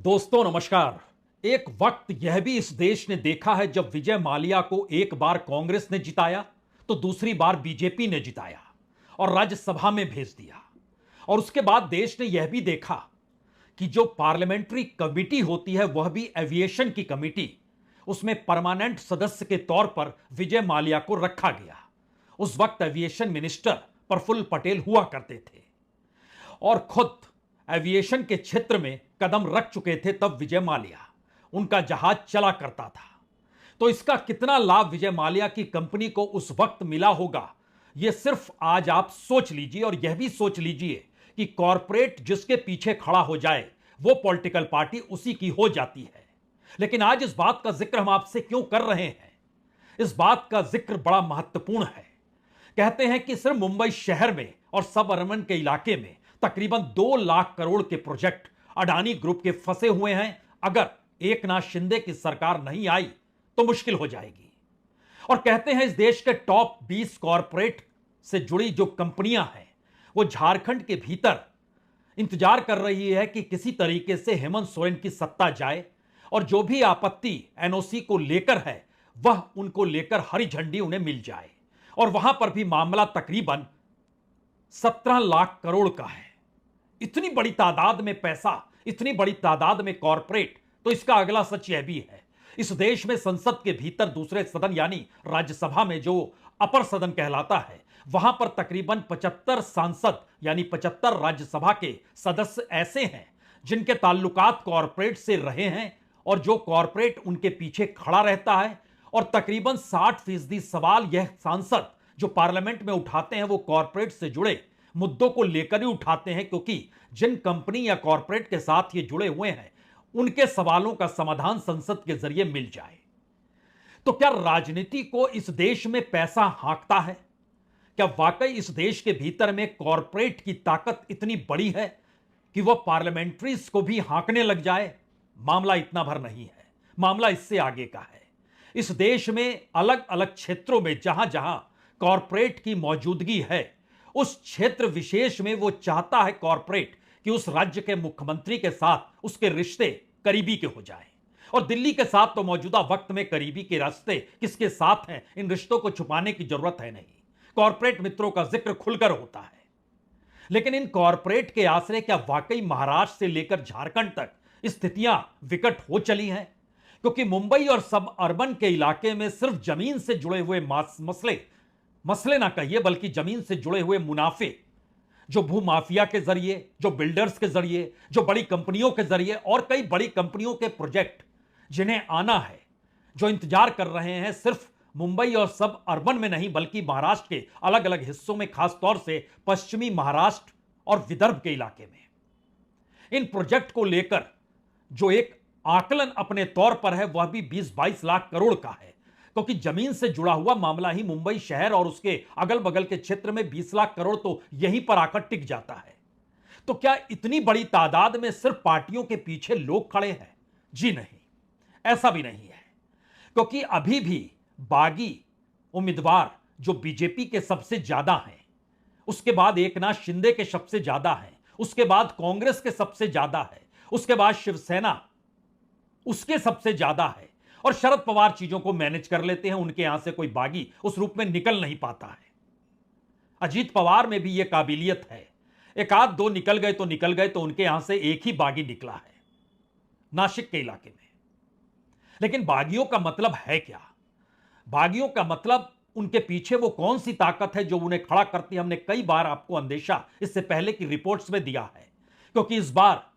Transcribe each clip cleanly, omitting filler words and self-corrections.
दोस्तों नमस्कार। एक वक्त यह भी इस देश ने देखा है जब विजय माल्या को एक बार कांग्रेस ने जिताया तो दूसरी बार बीजेपी ने जिताया और राज्यसभा में भेज दिया। और उसके बाद देश ने यह भी देखा कि जो पार्लियामेंट्री कमेटी होती है वह भी एविएशन की कमेटी, उसमें परमानेंट सदस्य के तौर पर विजय माल्या को रखा गया। उस वक्त एविएशन मिनिस्टर प्रफुल्ल पटेल हुआ करते थे और खुद एविएशन के क्षेत्र में कदम रख चुके थे तब विजय माल्या, उनका जहाज चला करता था। तो इसका कितना लाभ विजय माल्या की कंपनी को उस वक्त मिला होगा, यह सिर्फ आज आप सोच लीजिए। और यह भी सोच लीजिए कि कॉरपोरेट जिसके पीछे खड़ा हो जाए वो पॉलिटिकल पार्टी उसी की हो जाती है। लेकिन आज इस बात का जिक्र हम आपसे क्यों कर रहे हैं? इस बात का जिक्र बड़ा महत्वपूर्ण है। कहते हैं कि सिर्फ मुंबई शहर में और सब अर्बन के इलाके में तकरीबन 2 लाख करोड़ के प्रोजेक्ट अडानी ग्रुप के फंसे हुए हैं। अगर एकनाथ शिंदे की सरकार नहीं आई तो मुश्किल हो जाएगी। और कहते हैं इस देश के टॉप 20 कॉरपोरेट से जुड़ी जो कंपनियां हैं वो झारखंड के भीतर इंतजार कर रही है कि किसी तरीके से हेमंत सोरेन की सत्ता जाए और जो भी आपत्ति एनओसी को लेकर है वह उनको लेकर हरी झंडी उन्हें मिल जाए। और वहां पर भी मामला तकरीबन 17 लाख करोड़ का है। इतनी बड़ी तादाद में पैसा, इतनी बड़ी तादाद में कॉरपोरेट, तो इसका अगला सच यह भी है इस देश में संसद के भीतर दूसरे सदन यानी राज्यसभा में जो अपर सदन कहलाता है वहां पर तकरीबन 75 सांसद यानी 75 राज्यसभा के सदस्य ऐसे हैं जिनके ताल्लुकात कॉरपोरेट से रहे हैं और जो कॉरपोरेट उनके पीछे खड़ा रहता है। और तकरीबन 60% सवाल यह सांसद जो पार्लियामेंट में उठाते हैं वो कॉरपोरेट से जुड़े मुद्दों को लेकर ही उठाते हैं, क्योंकि जिन कंपनी या कॉरपोरेट के साथ ये जुड़े हुए हैं उनके सवालों का समाधान संसद के जरिए मिल जाए। तो क्या राजनीति को इस देश में पैसा हाँकता है? क्या वाकई इस देश के भीतर में कॉरपोरेट की ताकत इतनी बड़ी है कि वह पार्लियामेंट्रीज को भी हाँकने लग जाए? मामला इतना भर नहीं है, मामला इससे आगे का है। इस देश में अलग अलग क्षेत्रों में जहां जहां कॉरपोरेट की मौजूदगी है उस क्षेत्र विशेष में वो चाहता है कॉरपोरेट कि उस राज्य के मुख्यमंत्री के साथ उसके रिश्ते करीबी के हो जाएं। और दिल्ली के साथ तो मौजूदा वक्त में करीबी के रास्ते किसके साथ हैं इन रिश्तों को छुपाने की जरूरत है नहीं। कॉरपोरेट मित्रों का जिक्र खुलकर होता है। लेकिन इन कॉरपोरेट के आश्रय क्या वाकई महाराष्ट्र से लेकर झारखंड तक स्थितियां विकट हो चली हैं? क्योंकि मुंबई और सब अर्बन के इलाके में सिर्फ जमीन से जुड़े हुए मसले ना कहिए बल्कि जमीन से जुड़े हुए मुनाफे, जो भू माफिया के जरिए, जो बिल्डर्स के जरिए, जो बड़ी कंपनियों के जरिए और कई बड़ी कंपनियों के प्रोजेक्ट जिन्हें आना है, जो इंतजार कर रहे हैं सिर्फ मुंबई और सब अर्बन में नहीं बल्कि महाराष्ट्र के अलग अलग हिस्सों में, खासतौर से पश्चिमी महाराष्ट्र और विदर्भ के इलाके में। इन प्रोजेक्ट को लेकर जो एक आकलन अपने तौर पर है वह भी 20-22 लाख करोड़ का है, क्योंकि जमीन से जुड़ा हुआ मामला ही मुंबई शहर और उसके अगल बगल के क्षेत्र में 20 लाख करोड़ तो यहीं पर आकर टिक जाता है। तो क्या इतनी बड़ी तादाद में सिर्फ पार्टियों के पीछे लोग खड़े हैं? जी नहीं, ऐसा भी नहीं है। क्योंकि अभी भी बागी उम्मीदवार जो बीजेपी के सबसे ज्यादा हैं, उसके बाद एकनाथ शिंदे के सबसे ज्यादा हैं, उसके बाद कांग्रेस के सबसे ज्यादा है, उसके बाद शिवसेना उसके सबसे ज्यादा है और शरद पवार चीजों को मैनेज कर लेते हैं। उनके यहां से कोई बागी उस रूप में निकल नहीं पाता है। अजीत पवार में भी यह काबिलियत है, एक आध दो निकल गए तो निकल गए, तो उनके यहां से एक ही बागी निकला है नासिक के इलाके में। लेकिन बागियों का मतलब है क्या? बागियों का मतलब उनके पीछे वो कौन सी ताकत है जो उन्हें खड़ा करती है। हमने कई बार आपको अंदेशा इससे पहले की रिपोर्ट्स में दिया है, क्योंकि इस बार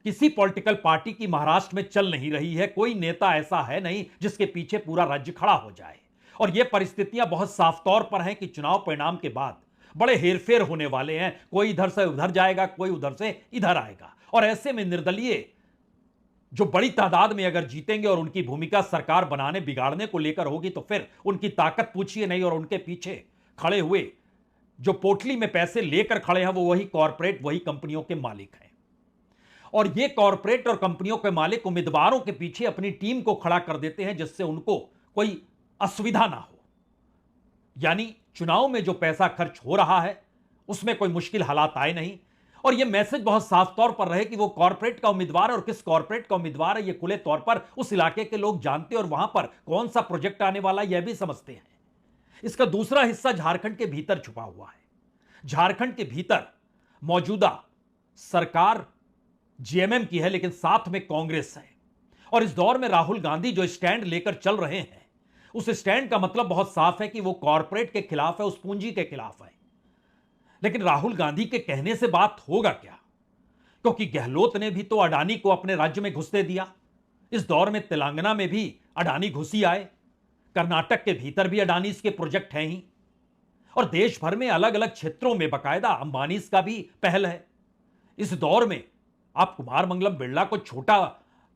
किसी पॉलिटिकल पार्टी की महाराष्ट्र में चल नहीं रही है। कोई नेता ऐसा है नहीं जिसके पीछे पूरा राज्य खड़ा हो जाए। और यह परिस्थितियां बहुत साफ तौर पर हैं कि चुनाव परिणाम के बाद बड़े हेरफेर होने वाले हैं। कोई इधर से उधर जाएगा, कोई उधर से इधर आएगा। और ऐसे में निर्दलीय जो बड़ी तादाद में अगर जीतेंगे और उनकी भूमिका सरकार बनाने बिगाड़ने को लेकर होगी तो फिर उनकी ताकत पूछिए नहीं। और उनके पीछे खड़े हुए जो पोटली में पैसे लेकर खड़े हैं वो वही कॉरपोरेट, वही कंपनियों के मालिक हैं। और ये कॉरपोरेट और कंपनियों के मालिक उम्मीदवारों के पीछे अपनी टीम को खड़ा कर देते हैं जिससे उनको कोई असुविधा ना हो। यानी चुनाव में जो पैसा खर्च हो रहा है उसमें कोई मुश्किल हालात आए नहीं। और यह मैसेज बहुत साफ तौर पर रहे कि वो कॉर्पोरेट का उम्मीदवार है और किस कॉर्पोरेट का उम्मीदवार है, यह खुले तौर पर उस इलाके के लोग जानते हैं और वहां पर कौन सा प्रोजेक्ट आने वाला यह भी समझते हैं। इसका दूसरा हिस्सा झारखंड के भीतर छुपा हुआ है। झारखंड के भीतर मौजूदा सरकार जेएमएम की है, लेकिन साथ में कांग्रेस है। और इस दौर में राहुल गांधी जो स्टैंड लेकर चल रहे हैं, उस स्टैंड का मतलब बहुत साफ है कि वो कॉर्पोरेट के खिलाफ है, उस पूंजी के खिलाफ है। लेकिन राहुल गांधी के कहने से बात होगा क्या? क्योंकि गहलोत ने भी तो अडानी को अपने राज्य में घुसते दिया। इस दौर में तेलंगाना में भी अडानी घुसी आए, कर्नाटक के भीतर भी अडानीज के प्रोजेक्ट हैं ही, और देश भर में अलग अलग क्षेत्रों में बकायदा अंबानीज का भी पहल है। इस दौर में आप कुमार मंगलम बिरला को छोटा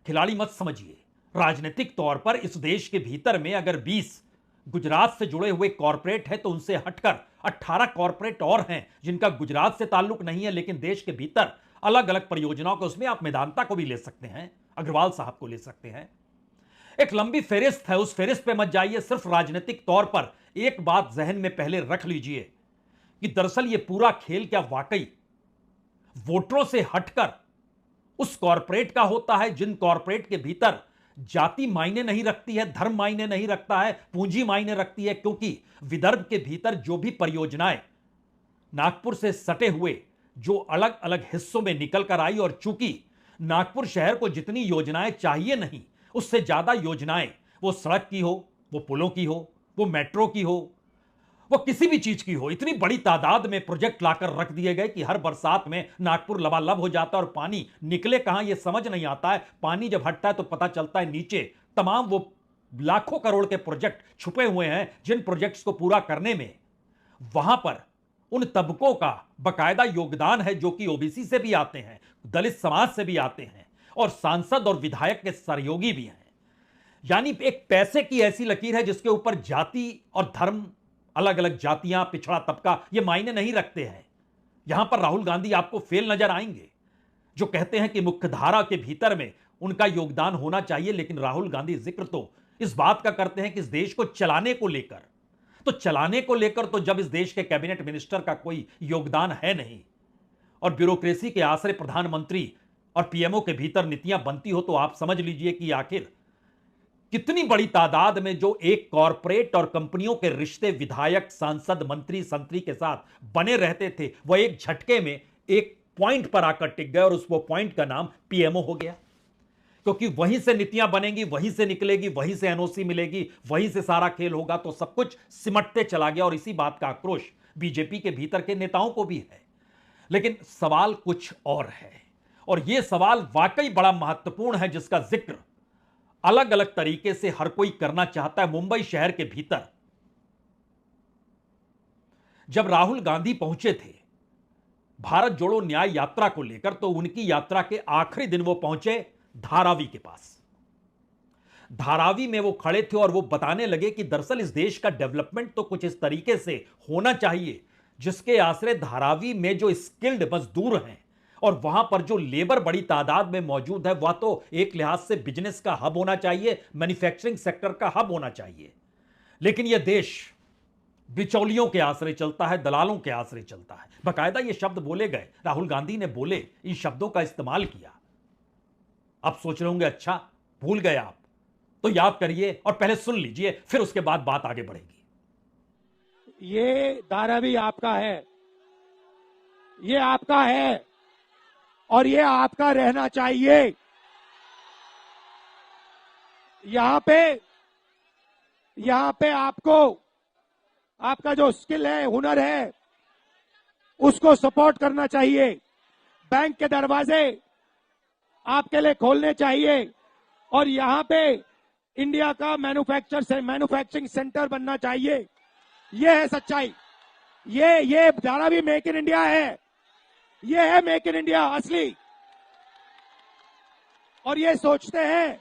खिलाड़ी मत समझिए। राजनीतिक तौर पर इस देश के भीतर में अगर 20 गुजरात से जुड़े हुए कॉर्पोरेट हैं तो उनसे हटकर 18 कॉर्पोरेट और हैं जिनका गुजरात से ताल्लुक नहीं है, लेकिन देश के भीतर अलग अलग परियोजनाओं को, उसमें आप मेदांता को भी ले सकते हैं, अग्रवाल साहब को ले सकते हैं। एक लंबी फेरिस्त है, उस फेरिस्त पे मत जाइए। सिर्फ राजनीतिक तौर पर एक बात जहन में पहले रख लीजिए कि दरअसल यह पूरा खेल क्या वाकई वोटरों से हटकर उस कॉर्पोरेट का होता है जिन कॉर्पोरेट के भीतर जाति मायने नहीं रखती है, धर्म मायने नहीं रखता है, पूंजी मायने रखती है। क्योंकि विदर्भ के भीतर जो भी परियोजनाएं नागपुर से सटे हुए जो अलग अलग हिस्सों में निकल कर आई, और चूंकि नागपुर शहर को जितनी योजनाएं चाहिए नहीं, उससे ज्यादा योजनाएं वो सड़क की हो, वो पुलों की हो, वो मेट्रो की हो, वो किसी भी चीज की हो, इतनी बड़ी तादाद में प्रोजेक्ट लाकर रख दिए गए कि हर बरसात में नागपुर लबालब हो जाता है और पानी निकले कहां यह समझ नहीं आता है। पानी जब हटता है तो पता चलता है नीचे तमाम वो लाखों करोड़ के प्रोजेक्ट छुपे हुए हैं, जिन प्रोजेक्ट्स को पूरा करने में वहां पर उन तबकों का बकायदा योगदान है जो कि ओबीसी से भी आते हैं, दलित समाज से भी आते हैं, और सांसद और विधायक के सहयोगी भी हैं। यानी एक पैसे की ऐसी लकीर है जिसके ऊपर जाति और धर्म, अलग अलग जातियां, पिछड़ा तबका ये मायने नहीं रखते हैं। यहां पर राहुल गांधी आपको फेल नजर आएंगे जो कहते हैं कि मुख्यधारा के भीतर में उनका योगदान होना चाहिए, लेकिन राहुल गांधी जिक्र तो इस बात का करते हैं कि इस देश को चलाने को लेकर, तो चलाने को लेकर तो जब इस देश के कैबिनेट मिनिस्टर का कोई योगदान है नहीं और ब्यूरोक्रेसी के आश्रय प्रधानमंत्री और पीएमओ के भीतर नीतियां बनती हो, तो आप समझ लीजिए कि आखिर कितनी बड़ी तादाद में जो एक कॉर्पोरेट और कंपनियों के रिश्ते विधायक, सांसद, मंत्री, संतरी के साथ बने रहते थे, वह एक झटके में एक पॉइंट पर आकर टिक गए और उस वो पॉइंट का नाम पीएमओ हो गया। क्योंकि वहीं से नीतियां बनेंगी, वहीं से निकलेगी, वहीं से एनओसी मिलेगी, वहीं से सारा खेल होगा, तो सब कुछ सिमटते चला गया। और इसी बात का आक्रोश बीजेपी के भीतर के नेताओं को भी है। लेकिन सवाल कुछ और है, और यह सवाल वाकई बड़ा महत्वपूर्ण है, जिसका जिक्र अलग अलग तरीके से हर कोई करना चाहता है। मुंबई शहर के भीतर जब राहुल गांधी पहुंचे थे भारत जोड़ो न्याय यात्रा को लेकर, तो उनकी यात्रा के आखिरी दिन वो पहुंचे धारावी के पास। धारावी में वो खड़े थे और वो बताने लगे कि दरअसल इस देश का डेवलपमेंट तो कुछ इस तरीके से होना चाहिए जिसके आश्रय धारावी में जो स्किल्ड मजदूर हैं और वहां पर जो लेबर बड़ी तादाद में मौजूद है, वह तो एक लिहाज से बिजनेस का हब होना चाहिए, मैन्युफैक्चरिंग सेक्टर का हब होना चाहिए। लेकिन यह देश बिचौलियों के आश्रय चलता है, दलालों के आश्रय चलता है। बकायदा ये शब्द बोले गए, राहुल गांधी ने बोले, इन शब्दों का इस्तेमाल किया। आप सोच रहे होंगे अच्छा भूल गए आप, तो याद करिए और पहले सुन लीजिए, फिर उसके बाद बात आगे बढ़ेगी। ये धारावी आपका है, ये आपका है और ये आपका रहना चाहिए। यहां पे आपको आपका जो स्किल है, हुनर है, उसको सपोर्ट करना चाहिए। बैंक के दरवाजे आपके लिए खोलने चाहिए और यहां पे इंडिया का मैन्युफैक्चरिंग सेंटर बनना चाहिए। ये है सच्चाई। ये धारावी मेक इन इंडिया है, ये है मेक इन इंडिया असली। और ये सोचते हैं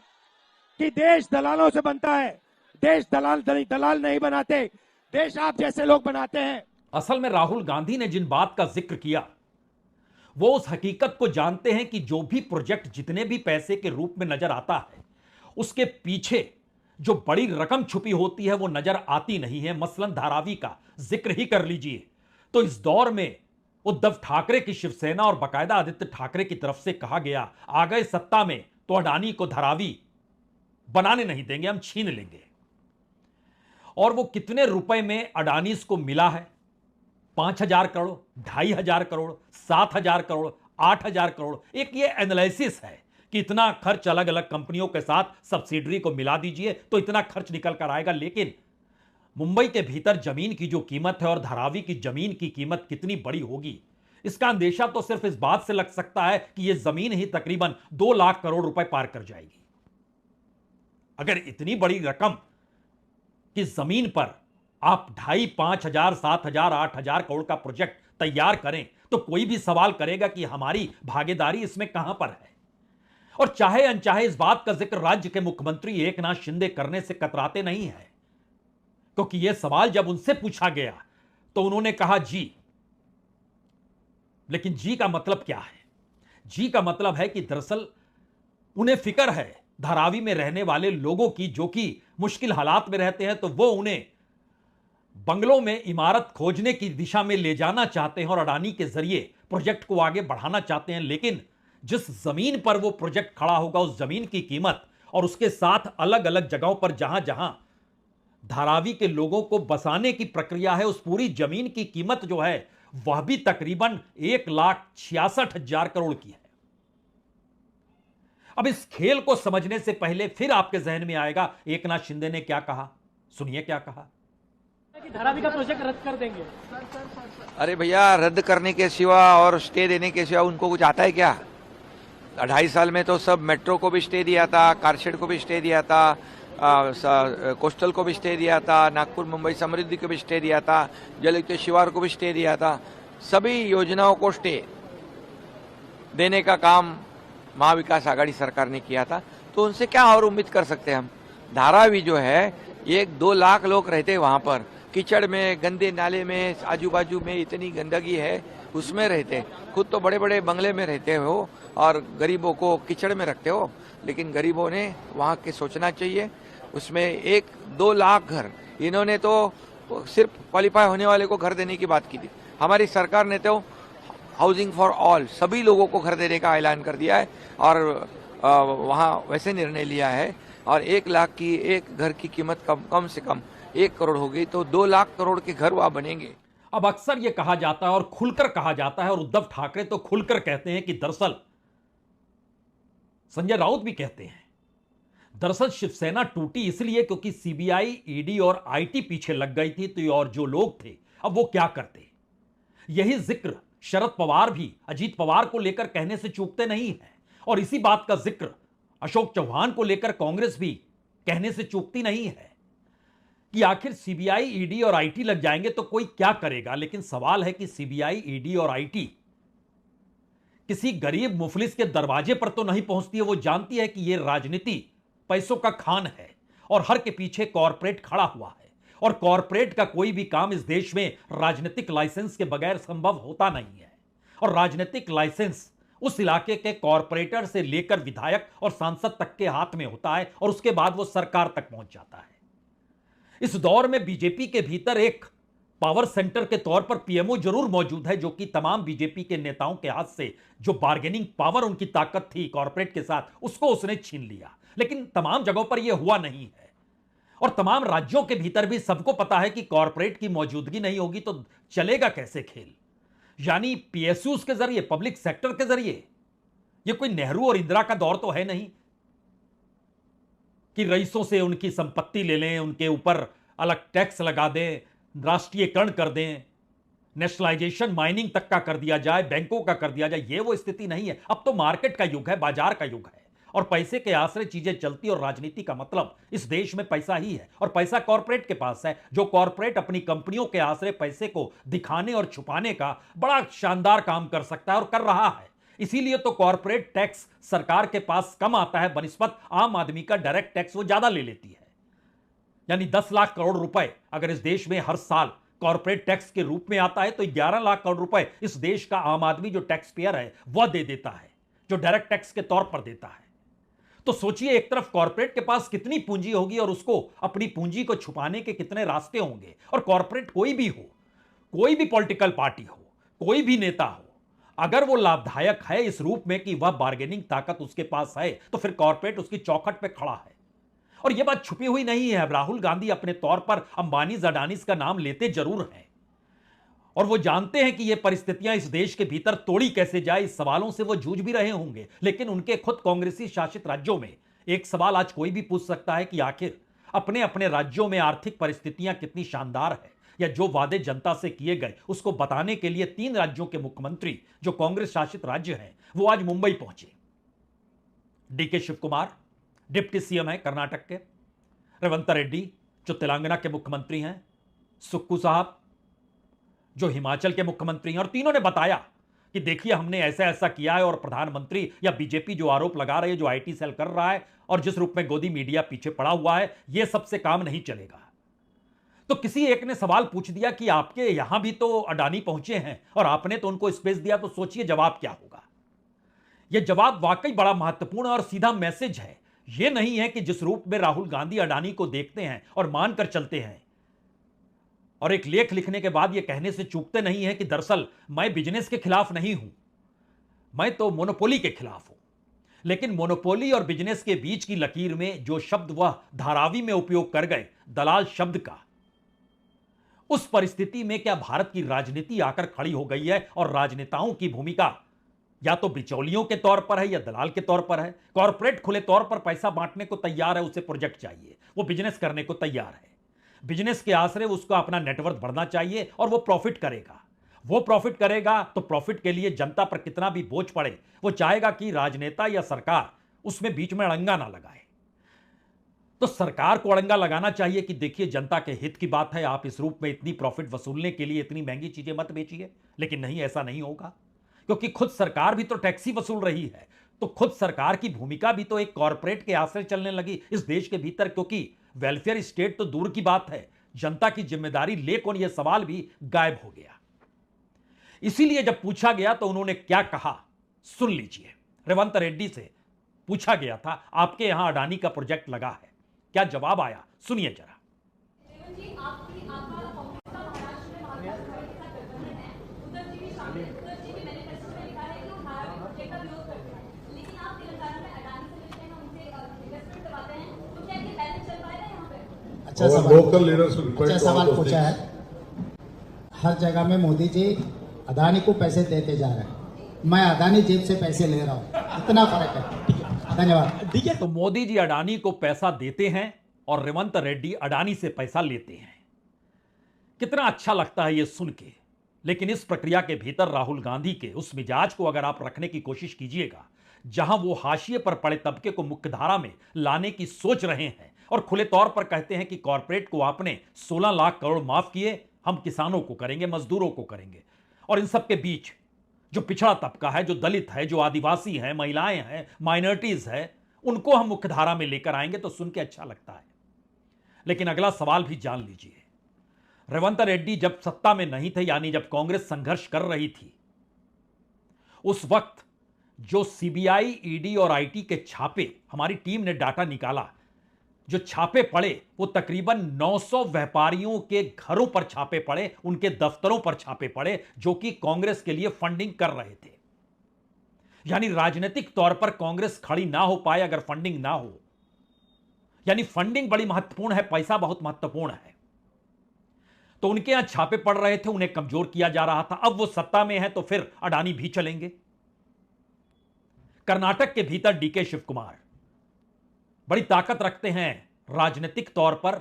कि देश दलालों से बनता है। देश दलाल नहीं बनाते, देश आप जैसे लोग बनाते हैं। असल में राहुल गांधी ने जिन बात का जिक्र किया, वो उस हकीकत को जानते हैं कि जो भी प्रोजेक्ट जितने भी पैसे के रूप में नजर आता है, उसके पीछे जो बड़ी रकम छुपी होती है वो नजर आती नहीं है। मसलन धारावी का जिक्र ही कर लीजिए, तो इस दौर में उद्धव ठाकरे की शिवसेना और बाकायदा आदित्य ठाकरे की तरफ से कहा गया, आ गए सत्ता में तो अडानी को धारावी बनाने नहीं देंगे, हम छीन लेंगे। और वो कितने रुपए में अडानीज को मिला है? 5,000 करोड़, 2,500 करोड़, 7,000 करोड़, 8,000 करोड़। एक ये एनालिसिस है कि इतना खर्च अलग अलग कंपनियों के साथ सब्सिडरी को मिला दीजिए तो इतना खर्च निकल कर आएगा। लेकिन मुंबई के भीतर जमीन की जो कीमत है और धारावी की जमीन की कीमत कितनी बड़ी होगी, इसका अंदेशा तो सिर्फ इस बात से लग सकता है कि यह जमीन ही तकरीबन 2 लाख करोड़ रुपए पार कर जाएगी। अगर इतनी बड़ी रकम की जमीन पर आप 2,500, 5,000, 7,000, 8,000 करोड़ का प्रोजेक्ट तैयार करें तो कोई भी सवाल करेगा कि हमारी भागीदारी इसमें कहां पर है। और चाहे अनचाहे इस बात का जिक्र राज्य के मुख्यमंत्री एकनाथ शिंदे करने से कतराते नहीं है, क्योंकि यह सवाल जब उनसे पूछा गया तो उन्होंने कहा जी। लेकिन जी का मतलब क्या है? जी का मतलब है कि दरअसल उन्हें फिक्र है धारावी में रहने वाले लोगों की, जो कि मुश्किल हालात में रहते हैं, तो वो उन्हें बंगलों में इमारत खोजने की दिशा में ले जाना चाहते हैं और अडानी के जरिए प्रोजेक्ट को आगे बढ़ाना चाहते हैं। लेकिन जिस जमीन पर वो प्रोजेक्ट खड़ा होगा, उस जमीन की कीमत और उसके साथ अलग अलग जगहों पर जहां जहां धारावी के लोगों को बसाने की प्रक्रिया है, उस पूरी जमीन की कीमत जो है वह भी तकरीबन 1,66,000 करोड़ की है। अब इस खेल को समझने से पहले फिर आपके जहन में आएगा एकनाथ शिंदे ने क्या कहा। सुनिए क्या कहा। कि धारावी का प्रोजेक्ट रद्द कर देंगे। अरे भैया, रद्द करने के सिवा और स्टे देने के सिवा उनको कुछ आता है क्या? 2.5 साल में तो सब मेट्रो को भी स्टे दिया था, कारशेड को भी स्टे दिया था, कोस्टल को भी स्टे दिया था, नागपुर मुंबई समृद्धि को भी स्टे दिया था, जलयुक्त शिवार को भी स्टे दिया था। सभी योजनाओं को स्टे देने का काम महाविकास आघाड़ी सरकार ने किया था, तो उनसे क्या और उम्मीद कर सकते हैं हम। धारावी जो है, 1-2 लाख लोग रहते वहां पर, कीचड़ में, गंदे नाले में, आजू बाजू में इतनी गंदगी है, उसमें रहते। खुद तो बड़े बड़े बंगले में रहते हो और गरीबों को कीचड़ में रखते हो। लेकिन गरीबों ने वहां के सोचना चाहिए। उसमें 1-2 लाख घर, इन्होंने तो सिर्फ क्वालिफाई होने वाले को घर देने की बात की थी। हमारी सरकार ने तो हाउसिंग फॉर ऑल, सभी लोगों को घर देने का ऐलान कर दिया है और वहां वैसे निर्णय लिया है। और 1 लाख की एक घर की कीमत कम से कम 1 करोड़ हो गई, तो 2 लाख करोड़ के घर वहां बनेंगे। अब अक्सर यह कहा जाता है और खुलकर कहा जाता है, और उद्धव ठाकरे तो खुलकर कहते हैं कि दरअसल, संजय राउत भी कहते हैं, दरअसल शिवसेना टूटी इसलिए क्योंकि सीबीआई, ईडी और आईटी पीछे लग गई थी। तो और जो लोग थे अब वो क्या करते। यही जिक्र शरद पवार भी अजीत पवार को लेकर कहने से चूकते नहीं है, और इसी बात का जिक्र अशोक चौहान को लेकर कांग्रेस भी कहने से चूकती नहीं है कि आखिर सीबीआई, ईडी और आईटी लग जाएंगे तो कोई क्या करेगा। लेकिन सवाल है कि सीबीआई, ईडी और आईटी किसी गरीब मुफलिस के दरवाजे पर तो नहीं पहुंचती है। वो जानती है कि यह राजनीति पैसों का खान है और हर के पीछे कॉरपोरेट खड़ा हुआ है, और कॉरपोरेट का कोई भी काम इस देश में राजनीतिक लाइसेंस के बगैर संभव होता नहीं है। और राजनीतिक लाइसेंस उस इलाके के कॉरपोरेटर से लेकर विधायक और सांसद तक के हाथ में होता है, और उसके बाद वो सरकार तक पहुंच जाता है। इस दौर में बीजेपी के भीतर एक पावर सेंटर के तौर पर पीएमओ जरूर मौजूद है, जो कि तमाम बीजेपी के नेताओं के हाथ से जो बार्गेनिंग पावर, उनकी ताकत थी कॉरपोरेट के साथ, उसको उसने छीन लिया। लेकिन तमाम जगहों पर यह हुआ नहीं है, और तमाम राज्यों के भीतर भी सबको पता है कि कॉरपोरेट की मौजूदगी नहीं होगी तो चलेगा कैसे खेल। यानी पीएसयूज के जरिए, पब्लिक सेक्टर के जरिए, यह कोई नेहरू और इंदिरा का दौर तो है नहीं कि रईसों से उनकी संपत्ति ले लें, उनके ऊपर अलग टैक्स लगा दें, राष्ट्रीयकरण कर दें, नेशनलाइजेशन माइनिंग तक का कर दिया जाए, बैंकों का कर दिया जाए। यह वो स्थिति नहीं है। अब तो मार्केट का युग है, बाजार का युग है, और पैसे के आश्रय चीजें चलती। और राजनीति का मतलब इस देश में पैसा ही है, और पैसा कॉरपोरेट के पास है। जो कॉरपोरेट अपनी कंपनियों के आश्रय पैसे को दिखाने और छुपाने का बड़ा शानदार काम कर सकता है और कर रहा है। इसीलिए तो कॉरपोरेट टैक्स सरकार के पास कम आता है बनिस्बत आम आदमी का डायरेक्ट टैक्स वो ज्यादा ले लेती है। यानी 10 लाख करोड़ रुपए अगर इस देश में हर साल कॉरपोरेट टैक्स के रूप में आता है, तो 11 लाख करोड़ रुपए इस देश का आम आदमी जो टैक्स पेयर है वह दे देता है, जो डायरेक्ट टैक्स के तौर पर देता है। तो सोचिए, एक तरफ कॉरपोरेट के पास कितनी पूंजी होगी और उसको अपनी पूंजी को छुपाने के कितने रास्ते होंगे। और कॉरपोरेट कोई भी हो, कोई भी पॉलिटिकल पार्टी हो, कोई भी नेता हो, अगर वो लाभदायक है इस रूप में कि वह बार्गेनिंग ताकत उसके पास है, तो फिर कॉर्पोरेट उसकी चौखट पे खड़ा है। और यह बात छुपी हुई नहीं है। राहुल गांधी अपने तौर पर अंबानी अडानीज का नाम लेते जरूर हैं, और वो जानते हैं कि ये परिस्थितियां इस देश के भीतर तोड़ी कैसे जाए, इस सवालों से वो जूझ भी रहे होंगे। लेकिन उनके खुद कांग्रेसी शासित राज्यों में एक सवाल आज कोई भी पूछ सकता है कि आखिर अपने अपने राज्यों में आर्थिक परिस्थितियां कितनी शानदार है, या जो वादे जनता से किए गए उसको बताने के लिए 3 राज्यों के मुख्यमंत्री जो कांग्रेस शासित राज्य हैं, वो आज मुंबई पहुंचे। DK Shiv Kumar deputy CM है कर्नाटक के, रेवंत रेड्डी जो तेलंगाना के मुख्यमंत्री हैं, सुक्कू साहब जो हिमाचल के मुख्यमंत्री हैं, और तीनों ने बताया कि देखिए हमने ऐसा ऐसा किया है, और प्रधानमंत्री या बीजेपी जो आरोप लगा रही है, जो आईटी सेल कर रहा है और जिस रूप में गोदी मीडिया पीछे पड़ा हुआ है, यह सबसे काम नहीं चलेगा। तो किसी एक ने सवाल पूछ दिया कि आपके यहां भी तो अडानी पहुंचे हैं और आपने तो उनको स्पेस दिया, तो सोचिए जवाब क्या होगा। यह जवाब वाकई बड़ा महत्वपूर्ण और सीधा मैसेज है। यह नहीं है कि जिस रूप में राहुल गांधी अडानी को देखते हैं और मानकर चलते हैं, और एक लेख लिखने के बाद यह कहने से चूकते नहीं है कि दरअसल मैं बिजनेस के खिलाफ नहीं हूं, मैं तो मोनोपोली के खिलाफ हूं। लेकिन मोनोपोली और बिजनेस के बीच की लकीर में जो शब्द वह धारावी में उपयोग कर गए, दलाल शब्द का, उस परिस्थिति में क्या भारत की राजनीति आकर खड़ी हो गई है, और राजनेताओं की भूमिका या तो बिचौलियों के तौर पर है या दलाल के तौर पर है। कॉर्पोरेट खुले तौर पर पैसा बांटने को तैयार है, उसे प्रोजेक्ट चाहिए, वो बिजनेस करने को तैयार है। बिजनेस के आश्रय उसको अपना नेटवर्थ बढ़ना चाहिए और वो प्रॉफिट करेगा। वो प्रॉफिट करेगा तो प्रॉफिट के लिए जनता पर कितना भी बोझ पड़े, वो चाहेगा कि राजनेता या सरकार उसमें बीच में अड़ंगा ना लगाए। तो सरकार को अड़ंगा लगाना चाहिए कि देखिए जनता के हित की बात है, आप इस रूप में इतनी प्रॉफिट वसूलने के लिए इतनी महंगी चीजें मत बेचिए। लेकिन नहीं, ऐसा नहीं होगा, क्योंकि खुद सरकार भी तो टैक्स ही वसूल रही है। तो खुद सरकार की भूमिका भी तो एक कॉर्पोरेट के आश्रय चलने लगी इस देश के भीतर, क्योंकि वेलफेयर स्टेट तो दूर की बात है, जनता की जिम्मेदारी ले कौन, यह सवाल भी गायब हो गया। इसीलिए जब पूछा गया तो उन्होंने क्या कहा, सुन लीजिए। रेवंत रेड्डी से पूछा गया था आपके यहां अडानी का प्रोजेक्ट लगा है, क्या जवाब आया, सुनिए जरा। अच्छा सवाल पूछा है। हर जगह में मोदी जी अदानी को पैसे देते जा रहे हैं, मैं अदानी जेब से पैसे ले रहा हूं, इतना फर्क है। ठीक है, धन्यवाद। ठीक है, तो मोदी जी अडानी को पैसा देते हैं और रेवंत रेड्डी अडानी से पैसा लेते हैं। कितना अच्छा लगता है यह सुन के। लेकिन इस प्रक्रिया के भीतर राहुल गांधी के उस मिजाज को अगर आप रखने की कोशिश कीजिएगा, जहां वो हाशिए पर पड़े तबके को मुख्यधारा में लाने की सोच रहे हैं और खुले तौर पर कहते हैं कि कॉर्पोरेट को आपने 16 लाख करोड़ माफ किए, हम किसानों को करेंगे, मजदूरों को करेंगे, और इन सब के बीच जो पिछड़ा तबका है, जो दलित है, जो आदिवासी है, महिलाएं हैं, माइनॉरिटीज है, उनको हम मुख्यधारा में लेकर आएंगे, तो सुन के अच्छा लगता है। लेकिन अगला सवाल भी जान लीजिए। रेवंत रेड्डी जब सत्ता में नहीं थे, यानी जब कांग्रेस संघर्ष कर रही थी, उस वक्त जो सीबीआई, ईडी और आईटी के छापे, हमारी टीम ने डाटा निकाला, जो छापे पड़े वो तकरीबन 900 व्यापारियों के घरों पर छापे पड़े, उनके दफ्तरों पर छापे पड़े, जो कि कांग्रेस के लिए फंडिंग कर रहे थे। यानी राजनीतिक तौर पर कांग्रेस खड़ी ना हो पाए अगर फंडिंग ना हो। यानी फंडिंग बड़ी महत्वपूर्ण है, पैसा बहुत महत्वपूर्ण है। तो उनके यहां छापे पड़ रहे थे, उन्हें कमजोर किया जा रहा था। अब वो सत्ता में है तो फिर अडानी भी चलेंगे। कर्नाटक के भीतर डीके शिव कुमार बड़ी ताकत रखते हैं राजनीतिक तौर पर।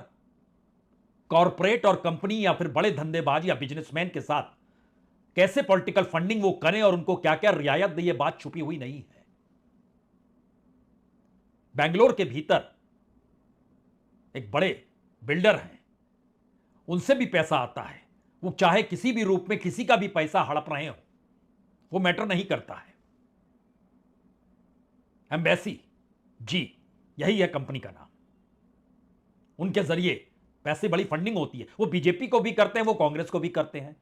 कॉर्पोरेट और कंपनी या फिर बड़े धंधेबाज या बिजनेसमैन के साथ कैसे पॉलिटिकल फंडिंग वो करें और उनको क्या क्या रियायत दे, ये बात छुपी हुई नहीं है। बेंगलोर के भीतर एक बड़े बिल्डर हैं, उनसे भी पैसा आता है। वो चाहे किसी भी रूप में किसी का भी पैसा हड़प रहे हो, वो मैटर नहीं करता है। एम्बेसी जी, यही है कंपनी का नाम। उनके जरिए पैसे बड़ी फंडिंग होती है। वो बीजेपी को भी करते हैं, वो कांग्रेस को भी करते हैं।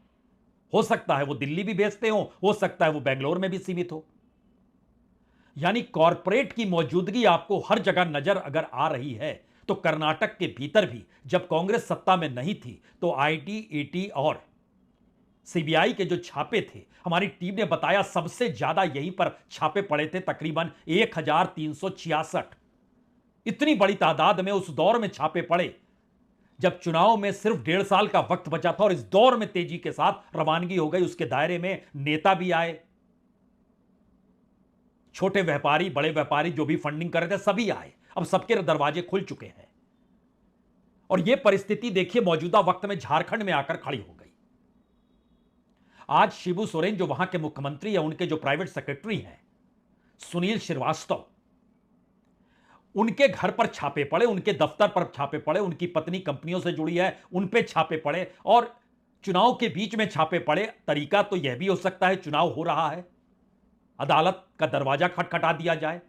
हो सकता है वो दिल्ली भी भेजते हो सकता है वो बेंगलोर में भी सीमित हो। यानी कॉर्पोरेट की मौजूदगी आपको हर जगह नजर अगर आ रही है, तो कर्नाटक के भीतर भी जब कांग्रेस सत्ता में नहीं थी तो आईटी, ईटी और सीबीआई के जो छापे थे, हमारी टीम ने बताया सबसे ज्यादा यहीं पर छापे पड़े थे, तकरीबन 1366। इतनी बड़ी तादाद में उस दौर में छापे पड़े जब चुनाव में सिर्फ 1.5 साल का वक्त बचा था, और इस दौर में तेजी के साथ रवानगी हो गई। उसके दायरे में नेता भी आए, छोटे व्यापारी, बड़े व्यापारी जो भी फंडिंग कर रहे थे सभी आए। अब सबके दरवाजे खुल चुके हैं और यह परिस्थिति देखिए मौजूदा वक्त में झारखंड में आकर खड़ी हो गई। आज शिबू सोरेन जो वहां के मुख्यमंत्री है, उनके जो प्राइवेट सेक्रेटरी हैं सुनील श्रीवास्तव, उनके घर पर छापे पड़े, उनके दफ्तर पर छापे पड़े, उनकी पत्नी कंपनियों से जुड़ी है उन पे छापे पड़े, और चुनाव के बीच में छापे पड़े। तरीका तो यह भी हो सकता है, चुनाव हो रहा है, अदालत का दरवाजा खटखटा दिया जाए,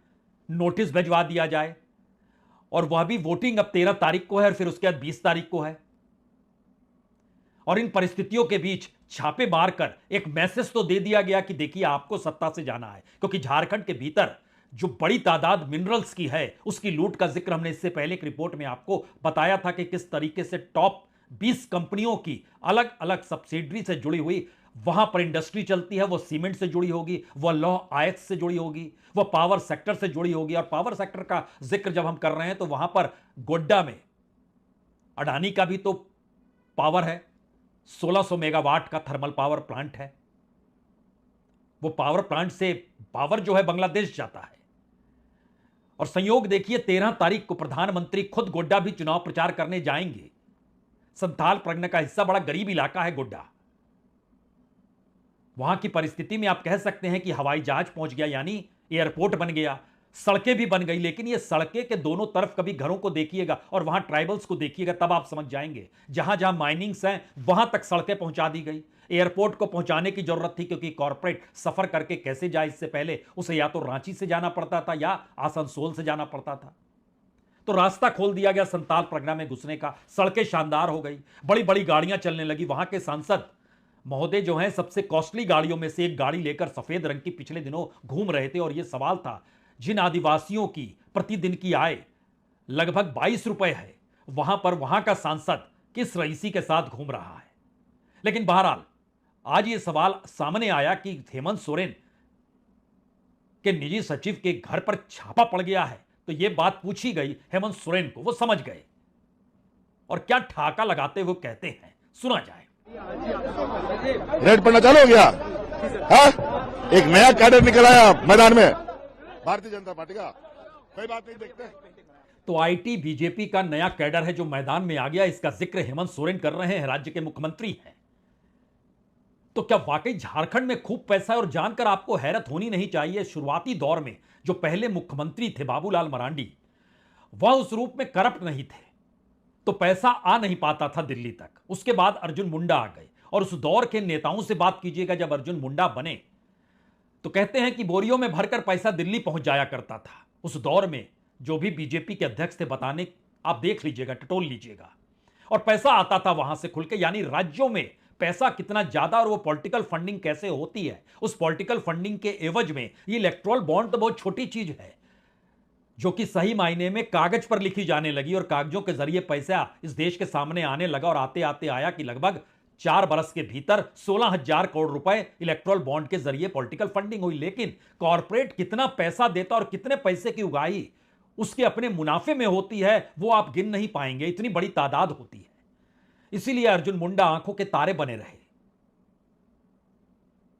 नोटिस भिजवा दिया जाए, और वह भी वोटिंग अब 13 तारीख को है और फिर उसके बाद 20 तारीख को है। और इन परिस्थितियों के बीच छापे मारकर एक मैसेज तो दे दिया गया कि देखिए आपको सत्ता से जाना है, क्योंकि झारखंड के भीतर जो बड़ी तादाद मिनरल्स की है उसकी लूट का जिक्र हमने इससे पहले एक रिपोर्ट में आपको बताया था कि किस तरीके से टॉप 20 कंपनियों की अलग अलग सब्सिडरी से जुड़ी हुई वहां पर इंडस्ट्री चलती है। वो सीमेंट से जुड़ी होगी, वह लौह आयत से जुड़ी होगी, वह पावर सेक्टर से जुड़ी होगी। और पावर सेक्टर का जिक्र जब हम कर रहे हैं तो वहां पर गोड्डा में अडानी का भी तो पावर है, 1600 मेगावाट का थर्मल पावर प्लांट है। वो पावर प्लांट से पावर जो है बांग्लादेश जाता है। और संयोग देखिए 13 तारीख को प्रधानमंत्री खुद गोड्डा भी चुनाव प्रचार करने जाएंगे। संथाल परगना का हिस्सा बड़ा गरीब इलाका है गोड्डा। वहां की परिस्थिति में आप कह सकते हैं कि हवाई जहाज पहुंच गया, यानी एयरपोर्ट बन गया, सड़कें भी बन गई, लेकिन ये सड़कें के दोनों तरफ कभी घरों को देखिएगा और वहां ट्राइबल्स को देखिएगा, तब आप समझ जाएंगे। जहां जहां माइनिंग्स हैं वहां तक सड़कें पहुंचा दी गई। एयरपोर्ट को पहुंचाने की जरूरत थी, क्योंकि कॉर्पोरेट सफर करके कैसे जाए, इससे पहले उसे या तो रांची से जाना पड़ता था या आसनसोल से जाना पड़ता था। तो रास्ता खोल दिया गया संथाल परगना में घुसने का, सड़कें शानदार हो गई, बड़ी बड़ी गाड़ियां चलने लगी। वहां के सांसद महोदय जो हैं सबसे कॉस्टली गाड़ियों में से एक गाड़ी लेकर सफेद रंग की पिछले दिनों घूम रहे थे, और यह सवाल था जिन आदिवासियों की प्रतिदिन की आय लगभग 22 रुपए है, वहां पर वहां का सांसद किस रईसी के साथ घूम रहा है। लेकिन बहरहाल आज यह सवाल सामने आया कि हेमंत सोरेन के निजी सचिव के घर पर छापा पड़ गया है, तो यह बात पूछी गई हेमंत सोरेन को, वो समझ गए और क्या ठाका लगाते हुए कहते हैं, सुना जाए। रेड पड़ना चालू हो गया, हाँ? एक नया कैडर निकल आया मैदान में भारतीय जनता पार्टी का, कोई बात नहीं, देखते। तो आईटी बीजेपी का नया कैडर है जो मैदान में आ गया, इसका जिक्र हेमंत सोरेन कर रहे हैं, राज्य के मुख्यमंत्री हैं। तो क्या वाकई झारखंड में खूब पैसा है? और जानकर आपको हैरत होनी नहीं चाहिए, शुरुआती दौर में जो पहले मुख्यमंत्री थे बाबूलाल मरांडी, वह उस रूप में करप्ट नहीं थे, तो पैसा आ नहीं पाता था दिल्ली तक। उसके बाद अर्जुन मुंडा आ गए, और उस दौर के नेताओं से बात कीजिएगा, जब अर्जुन मुंडा बने तो कहते हैं कि बोरियों में भरकर पैसा दिल्ली पहुंच जाया करता था। उस दौर में जो भी बीजेपी के अध्यक्ष थे बताने, आप देख लीजिएगा, टटोल लीजिएगा, और पैसा आता था वहां से खुल के। यानी राज्यों में पैसा कितना ज्यादा और वो पॉलिटिकल फंडिंग कैसे होती है, उस पॉलिटिकल फंडिंग के एवज में ये इलेक्टोरल बॉन्ड तो बहुत छोटी चीज है, जो कि सही मायने में कागज पर लिखी जाने लगी, और कागजों के जरिए पैसा इस देश के सामने आने लगा। और आते आते आया कि लगभग 4 बरस के भीतर 16,000 करोड़ रुपए इलेक्टोरल बॉन्ड के जरिए पॉलिटिकल फंडिंग हुई। लेकिन कॉर्पोरेट कितना पैसा देता और कितने पैसे की उगाही उसके अपने मुनाफे में होती है, वो आप गिन नहीं पाएंगे, इतनी बड़ी तादाद होती है। इसीलिए अर्जुन मुंडा आंखों के तारे बने रहे।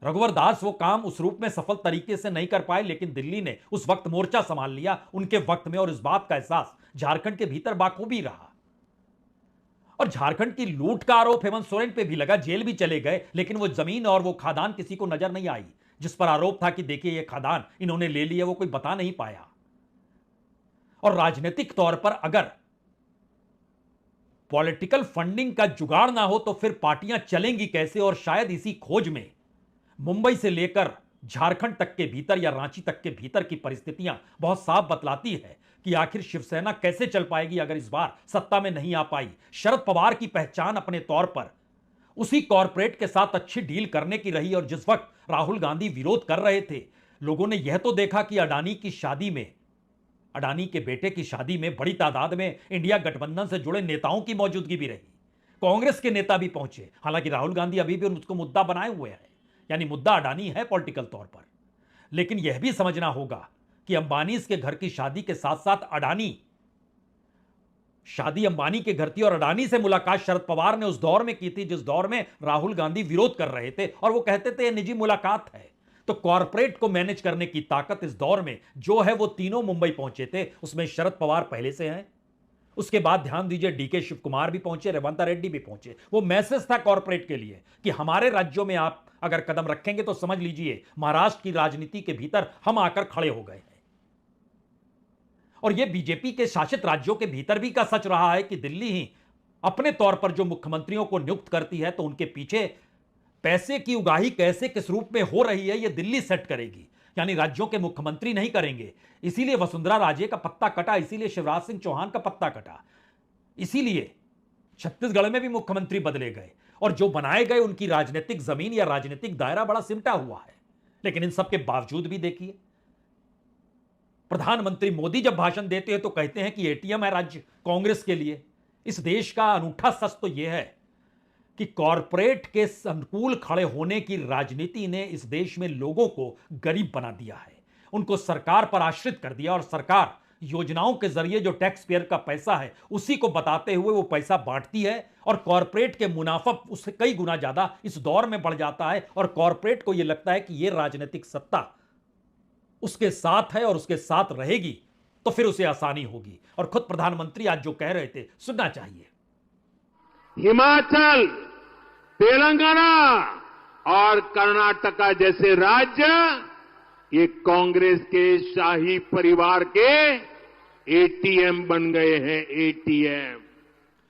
रघुवर दास वो काम उस रूप में सफल तरीके से नहीं कर पाए, लेकिन दिल्ली ने उस वक्त मोर्चा संभाल लिया उनके वक्त में, और इस बात का एहसास झारखंड के भीतर बाखूबी रहा। और झारखंड की लूट का आरोप हेमंत सोरेन पे भी लगा, जेल भी चले गए, लेकिन वो जमीन और वो खादान किसी को नजर नहीं आई जिस पर आरोप था कि देखिए ये खादान इन्होंने ले लिया, वो कोई बता नहीं पाया। और राजनीतिक तौर पर अगर पॉलिटिकल फंडिंग का जुगाड़ ना हो तो फिर पार्टियां चलेंगी कैसे? और शायद इसी खोज में मुंबई से लेकर झारखंड तक के भीतर या रांची तक के भीतर की परिस्थितियां बहुत साफ बतलाती है कि आखिर शिवसेना कैसे चल पाएगी अगर इस बार सत्ता में नहीं आ पाई। शरद पवार की पहचान अपने तौर पर उसी कॉर्पोरेट के साथ अच्छी डील करने की रही, और जिस वक्त राहुल गांधी विरोध कर रहे थे, लोगों ने यह तो देखा कि अडानी की शादी में, अडानी के बेटे की शादी में बड़ी तादाद में इंडिया गठबंधन से जुड़े नेताओं की मौजूदगी भी रही। कांग्रेस के नेता भी पहुंचे, हालांकि राहुल गांधी अभी भी उसको मुद्दा बनाए हुए हैं, यानी मुद्दा अडानी है पॉलिटिकल तौर पर। लेकिन यह भी समझना होगा कि अंबानी के घर की शादी के साथ साथ अडानी, शादी अंबानी के घर थी और अडानी से मुलाकात शरद पवार ने उस दौर में की थी जिस दौर में राहुल गांधी विरोध कर रहे थे, और वो कहते थे यह निजी मुलाकात है। तो कॉरपोरेट को मैनेज करने की ताकत इस दौर में जो है, वो तीनों मुंबई पहुंचे थे, उसमें शरद पवार पहले से हैं। उसके बाद ध्यान दीजिए डीके शिव कुमार भी पहुंचे, रेवंत रेड्डी भी पहुंचे। वो मैसेज था कॉरपोरेट के लिए कि हमारे राज्यों में आप अगर कदम रखेंगे तो समझ लीजिए महाराष्ट्र की राजनीति के भीतर हम आकर खड़े हो गए हैं। और यह बीजेपी के शासित राज्यों के भीतर भी का सच रहा है कि दिल्ली ही अपने तौर पर जो मुख्यमंत्रियों को नियुक्त करती है तो उनके पीछे पैसे की उगाही कैसे किस रूप में हो रही है यह दिल्ली सेट करेगी, यानी राज्यों के मुख्यमंत्री नहीं करेंगे। इसीलिए वसुंधरा राजे का पत्ता कटा, इसीलिए शिवराज सिंह चौहान का पत्ता कटा, इसीलिए छत्तीसगढ़ में भी मुख्यमंत्री बदले गए, और जो बनाए गए उनकी राजनीतिक जमीन या राजनीतिक दायरा बड़ा सिमटा हुआ है। लेकिन इन सब के बावजूद भी देखिए, प्रधानमंत्री मोदी जब भाषण देते हैं तो कहते हैं कि एटीएम है राज्य कांग्रेस के लिए। इस देश का अनूठा सच तो यह है कि कॉरपोरेट के अनुकूल खड़े होने की राजनीति ने इस देश में लोगों को गरीब बना दिया है, उनको सरकार पर आश्रित कर दिया, और सरकार योजनाओं के जरिए जो टैक्स पेयर का पैसा है उसी को बताते हुए वो पैसा बांटती है, और कॉरपोरेट के मुनाफा उससे कई गुना ज्यादा इस दौर में बढ़ जाता है। और कॉरपोरेट को यह लगता है कि यह राजनीतिक सत्ता उसके साथ है और उसके साथ रहेगी तो फिर उसे आसानी होगी। और खुद प्रधानमंत्री आज जो कह रहे थे सुनना चाहिए। हिमाचल, तेलंगाना और कर्नाटका जैसे राज्य ये कांग्रेस के शाही परिवार के एटीएम बन गए हैं, एटीएम।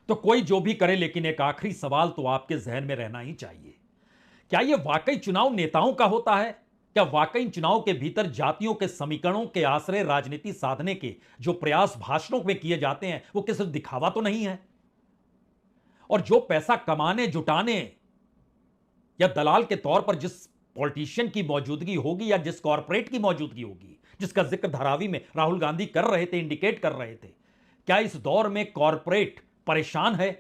तो कोई जो भी करे, लेकिन एक आखिरी सवाल तो आपके जहन में रहना ही चाहिए, क्या यह वाकई चुनाव नेताओं का होता है? क्या वाकई चुनाव के भीतर जातियों के समीकरणों के आश्रय राजनीति साधने के जो प्रयास भाषणों में किए जाते हैं वो सिर्फ दिखावा तो नहीं है? और जो पैसा कमाने जुटाने या दलाल के तौर पर जिस पॉलिटिशियन की मौजूदगी होगी या जिस कॉरपोरेट की मौजूदगी होगी, जिसका जिक्र धारावी में राहुल गांधी कर रहे थे, इंडिकेट कर रहे थे, क्या इस दौर में कॉरपोरेट परेशान है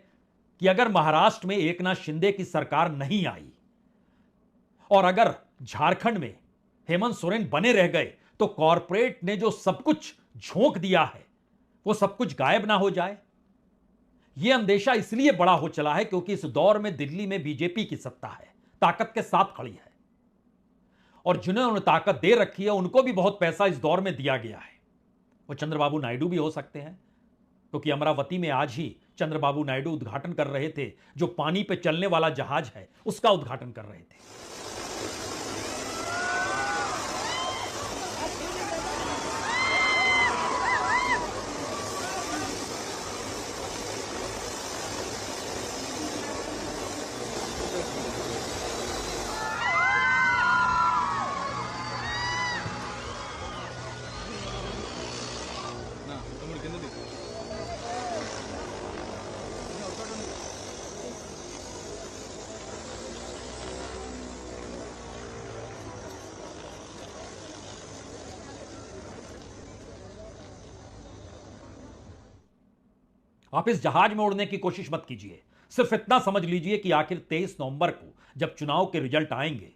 कि अगर महाराष्ट्र में एकनाथ शिंदे की सरकार नहीं आई और अगर झारखंड में हेमंत सोरेन बने रह गए तो कॉरपोरेट ने जो सब कुछ झोंक दिया है वो सब कुछ गायब ना हो जाए? यह अंदेशा इसलिए बड़ा हो चला है क्योंकि इस दौर में दिल्ली में बीजेपी की सत्ता है, ताकत के साथ खड़ी है, और जिन्हें उन्हें ताकत दे रखी है उनको भी बहुत पैसा इस दौर में दिया गया है। वो चंद्रबाबू नायडू भी हो सकते हैं, क्योंकि अमरावती में आज ही चंद्रबाबू नायडू उद्घाटन कर रहे थे, जो पानी पे चलने वाला जहाज है उसका उद्घाटन कर रहे थे। आप इस जहाज में उड़ने की कोशिश मत कीजिए, सिर्फ इतना समझ लीजिए कि आखिर 23 नवंबर को जब चुनाव के रिजल्ट आएंगे,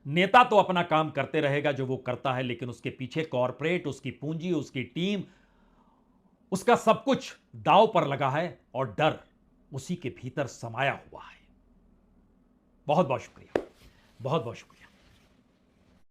नेता तो अपना काम करते रहेगा जो वो करता है, लेकिन उसके पीछे कॉरपोरेट, उसकी पूंजी, उसकी टीम, उसका सब कुछ दांव पर लगा है और डर उसी के भीतर समाया हुआ है। बहुत बहुत शुक्रिया, बहुत बहुत शुक्रिया।